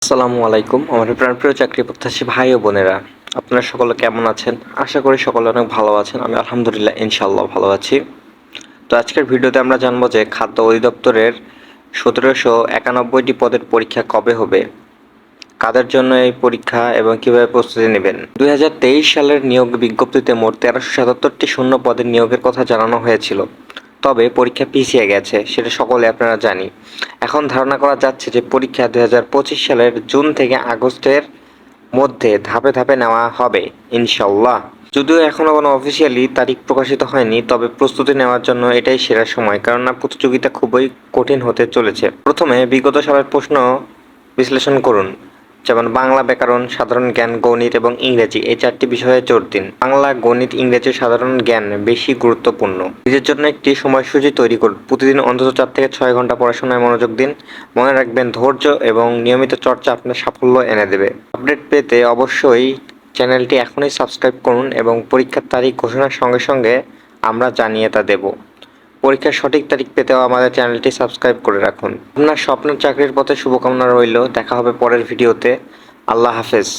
আসসালামু আলাইকুম আমার প্রাণপ্রিয় চাকরি প্রত্যাশী ভাই ও বোনেরা, আপনারা সকলে কেমন আছেন? আশা করি সকলে অনেক ভালো আছেন। আমি আলহামদুলিল্লাহ ইনশাআল্লাহ ভালো আছি। তো আজকের ভিডিওতে আমরা জানবো যে খাদ্য অধিদপ্তরের 1791টি পদের পরীক্ষা কবে হবে, কাদের জন্য এই পরীক্ষা এবং কিভাবে প্রস্তুতি নেবেন। 2023 সালের নিয়োগ বিজ্ঞপ্তিতে মোট 1377টি শূন্য পদের নিয়োগের কথা জানানো হয়েছিল, তবে পরীক্ষা পিছিয়ে গেছে, সেটা সকলে আপনারা জানি। এখন ধারণা করা যাচ্ছে যে পরীক্ষা 2025 সালের জুন থেকে আগস্টের মধ্যে ধাপে ধাপে নেওয়া হবে ইনশাল্লাহ। যদিও এখনো কোনো অফিসিয়ালি তারিখ প্রকাশিত হয়নি, তবে প্রস্তুতি নেওয়ার জন্য এটাই সেরা সময়, কেননা প্রতিযোগিতা খুবই কঠিন হতে চলেছে। প্রথমে বিগত সালের প্রশ্ন বিশ্লেষণ করুন, যেমন বাংলা, ব্যাকরণ, সাধারণ জ্ঞান, গণিত এবং ইংরেজি, এই চারটি বিষয়ে জোর দিন। বাংলা, গণিত, ইংরেজি, সাধারণ জ্ঞান বেশি গুরুত্বপূর্ণ। নিজের জন্য একটি সময়সূচি তৈরি করুন। প্রতিদিন অন্তত 4 থেকে 6 ঘন্টা পড়াশোনায় মনোযোগ দিন। মনে রাখবেন, ধৈর্য এবং নিয়মিত চর্চা আপনার সাফল্য এনে দেবে। আপডেট পেতে অবশ্যই চ্যানেলটি এখনই সাবস্ক্রাইব করুন এবং পরীক্ষার তারিখ ঘোষণার সঙ্গে সঙ্গে আমরা জানিয়ে তা দেব। পরীক্ষার সঠিক তারিখ পেতেও আমাদের চ্যানেলটি সাবস্ক্রাইব করে রাখুন। আপনার স্বপ্নের চাকরির পথে শুভকামনা রইল। দেখা হবে পরের ভিডিওতে। আল্লাহ হাফেজ।